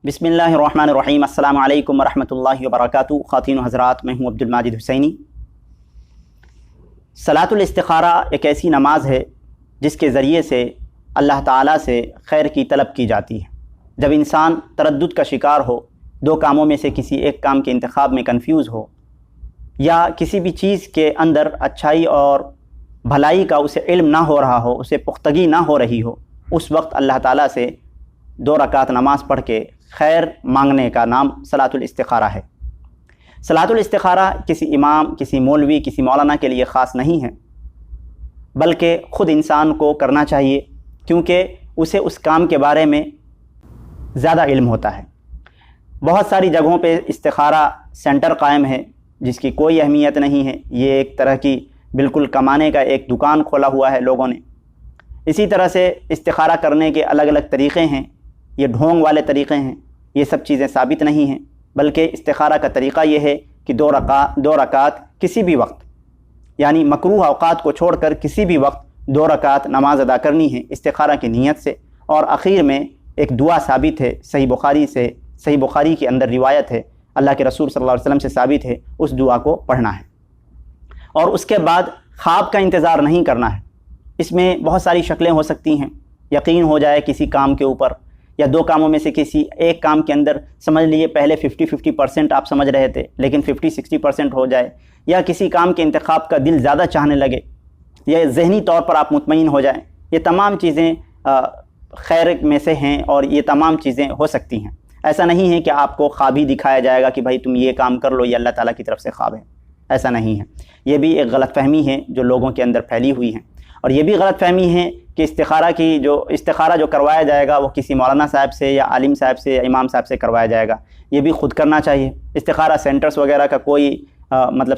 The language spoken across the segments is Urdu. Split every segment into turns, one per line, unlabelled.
بسم اللہ الرحمن الرحیم۔ السلام علیکم ورحمۃ اللہ وبرکاتہ۔ خواتین و حضرات، میں ہوں عبدالماجد حسینی۔ صلاۃ الاستخارہ ایک ایسی نماز ہے جس کے ذریعے سے اللہ تعالیٰ سے خیر کی طلب کی جاتی ہے۔ جب انسان تردد کا شکار ہو، دو کاموں میں سے کسی ایک کام کے انتخاب میں کنفیوز ہو، یا کسی بھی چیز کے اندر اچھائی اور بھلائی کا اسے علم نہ ہو رہا ہو، اسے پختگی نہ ہو رہی ہو، اس وقت اللہ تعالیٰ سے 2 رکعت نماز پڑھ کے خیر مانگنے کا نام صلاۃ الاستخارہ ہے۔ صلاۃ الاستخارہ کسی امام، کسی مولوی، کسی مولانا کے لیے خاص نہیں ہے، بلکہ خود انسان کو کرنا چاہیے، کیونکہ اسے اس کام کے بارے میں زیادہ علم ہوتا ہے۔ بہت ساری جگہوں پہ استخارہ سینٹر قائم ہے جس کی کوئی اہمیت نہیں ہے، یہ ایک طرح کی بالکل کمانے کا ایک دکان کھولا ہوا ہے لوگوں نے۔ اسی طرح سے استخارہ کرنے کے الگ الگ طریقے ہیں، یہ ڈھونگ والے طریقے ہیں، یہ سب چیزیں ثابت نہیں ہیں، بلکہ استخارہ کا طریقہ یہ ہے کہ 2 رکعت کسی بھی وقت، یعنی مکروہ اوقات کو چھوڑ کر کسی بھی وقت 2 رکعت نماز ادا کرنی ہے استخارہ کی نیت سے، اور آخر میں ایک دعا ثابت ہے، صحیح بخاری کے اندر روایت ہے، اللہ کے رسول صلی اللہ علیہ وسلم سے ثابت ہے، اس دعا کو پڑھنا ہے۔ اور اس کے بعد خواب کا انتظار نہیں کرنا ہے۔ اس میں بہت ساری شکلیں ہو سکتی ہیں، یقین ہو جائے کسی کام کے اوپر، یا 2 کاموں میں سے کسی ایک کام کے اندر سمجھ لیے پہلے 50% آپ سمجھ رہے تھے لیکن 50-60% ہو جائے، یا کسی کام کے انتخاب کا دل زیادہ چاہنے لگے، یا ذہنی طور پر آپ مطمئن ہو جائیں۔ یہ تمام چیزیں خیر میں سے ہیں اور یہ تمام چیزیں ہو سکتی ہیں۔ ایسا نہیں ہے کہ آپ کو خواب ہی دکھایا جائے گا کہ بھائی تم یہ کام کر لو، یہ اللہ تعالیٰ کی طرف سے خواب ہے، ایسا نہیں ہے۔ یہ بھی ایک غلط فہمی ہے جو لوگوں کے اندر پھیلی ہوئی ہے، اور یہ بھی غلط فہمی ہے کہ استخارہ جو کروایا جائے گا وہ کسی مولانا صاحب سے یا عالم صاحب سے یا امام صاحب سے کروایا جائے گا۔ یہ بھی خود کرنا چاہیے۔ استخارہ سینٹرز وغیرہ کا کوئی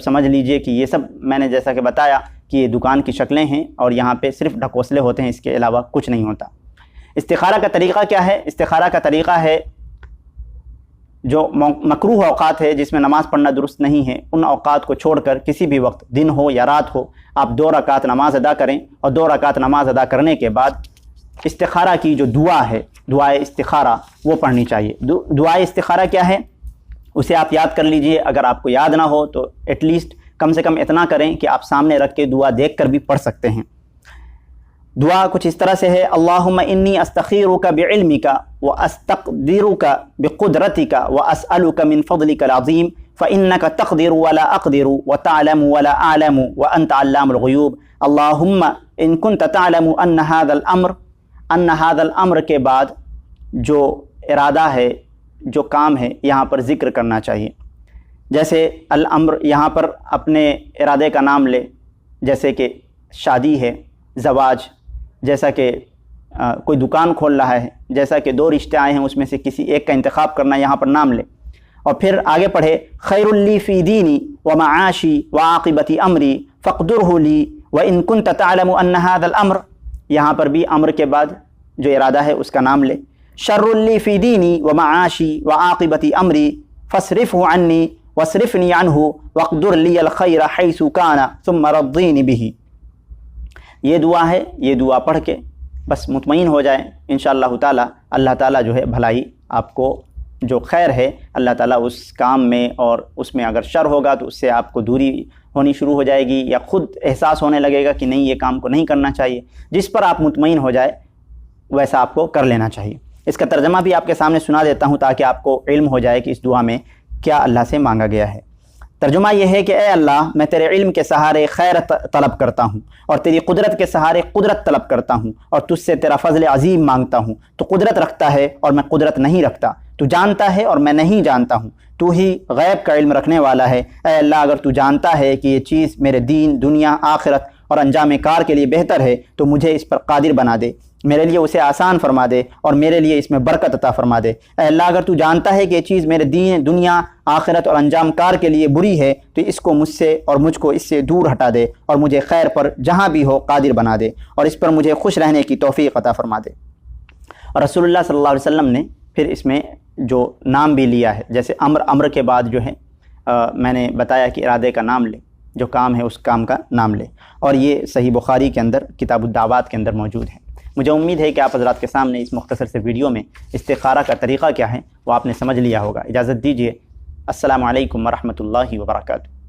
سمجھ لیجئے کہ یہ سب میں نے جیسا کہ بتایا کہ یہ دکان کی شکلیں ہیں، اور یہاں پہ صرف ڈھکوسلے ہوتے ہیں، اس کے علاوہ کچھ نہیں ہوتا۔ استخارہ کا طریقہ کیا ہے؟ استخارہ کا طریقہ ہے جو مکروہ اوقات ہے جس میں نماز پڑھنا درست نہیں ہے، ان اوقات کو چھوڑ کر کسی بھی وقت، دن ہو یا رات ہو، آپ 2 رکعت نماز ادا کریں، اور 2 رکعت نماز ادا کرنے کے بعد استخارہ کی جو دعا ہے، دعائے استخارہ، وہ پڑھنی چاہیے۔ دعائے استخارہ کیا ہے اسے آپ یاد کر لیجئے، اگر آپ کو یاد نہ ہو تو ایٹ لیسٹ کم سے کم اتنا کریں کہ آپ سامنے رکھ کے دعا دیکھ کر بھی پڑھ سکتے ہیں۔ دعا کچھ اس طرح سے ہے: اللہم انی استخیرک بعلمک واستقدرک بقدرتک واسألک من فضلک العظیم فإنک تقدر ولا اقدر وتعلم ولا اعلم وانت علام الغیوب اللہم ان کنت تعلم ان هذا الامر کے بعد جو ارادہ ہے، جو کام ہے، یہاں پر ذکر کرنا چاہیے۔ جیسے الامر، یہاں پر اپنے ارادے کا نام لے، جیسے کہ شادی ہے، زواج، جیسا کہ کوئی دکان کھول رہا ہے، جیسا کہ 2 رشتے آئے ہیں اس میں سے کسی ایک کا انتخاب کرنا، یہاں پر نام لے، اور پھر آگے پڑھے: خیر لی فی دینی ومعاشی وعاقبت امری فاقدرہ لی وان کنت تعلم ان هذا الامر، یہاں پر بھی امر کے بعد جو ارادہ ہے اس کا نام لے۔ شر لی فی دینی ومعاشی وعاقبت امری فاصرفہ عنی واصرفنی عنہ واقدر لی الخیر حیث کان ثم رضینی بہ۔ یہ دعا ہے، یہ دعا پڑھ کے بس مطمئن ہو جائیں، انشاءاللہ تعالی اللہ تعالیٰ جو ہے بھلائی، آپ کو جو خیر ہے اللہ تعالیٰ اس کام میں، اور اس میں اگر شر ہوگا تو اس سے آپ کو دوری ہونی شروع ہو جائے گی، یا خود احساس ہونے لگے گا کہ نہیں، یہ کام کو نہیں کرنا چاہیے۔ جس پر آپ مطمئن ہو جائے ویسا آپ کو کر لینا چاہیے۔ اس کا ترجمہ بھی آپ کے سامنے سنا دیتا ہوں تاکہ آپ کو علم ہو جائے کہ اس دعا میں کیا اللہ سے مانگا گیا ہے۔ ترجمہ یہ ہے کہ اے اللہ، میں تیرے علم کے سہارے خیر طلب کرتا ہوں، اور تیری قدرت کے سہارے قدرت طلب کرتا ہوں، اور تجھ سے تیرا فضل عظیم مانگتا ہوں۔ تو قدرت رکھتا ہے اور میں قدرت نہیں رکھتا، تو جانتا ہے اور میں نہیں جانتا ہوں، تو ہی غیب کا علم رکھنے والا ہے۔ اے اللہ، اگر تو جانتا ہے کہ یہ چیز میرے دین، دنیا، آخرت اور انجام کار کے لیے بہتر ہے تو مجھے اس پر قادر بنا دے، میرے لیے اسے آسان فرما دے، اور میرے لیے اس میں برکت عطا فرما دے۔ اے اللہ، اگر تو جانتا ہے کہ یہ چیز میرے دین، دنیا، آخرت اور انجام کار کے لیے بری ہے تو اس کو مجھ سے اور مجھ کو اس سے دور ہٹا دے، اور مجھے خیر پر جہاں بھی ہو قادر بنا دے، اور اس پر مجھے خوش رہنے کی توفیق عطا فرما دے۔ اور رسول اللہ صلی اللہ علیہ وسلم نے پھر اس میں جو نام بھی لیا ہے، جیسے امر کے بعد جو ہے میں نے بتایا کہ ارادے کا نام لے، جو کام ہے اس کام کا نام لے، اور یہ صحیح بخاری کے اندر کتاب الدعوات کے اندر موجود ہے۔ مجھے امید ہے کہ آپ حضرات کے سامنے اس مختصر سے ویڈیو میں استخارہ کا طریقہ کیا ہے وہ آپ نے سمجھ لیا ہوگا۔ اجازت دیجیے، السلام علیکم ورحمۃ اللہ وبرکاتہ۔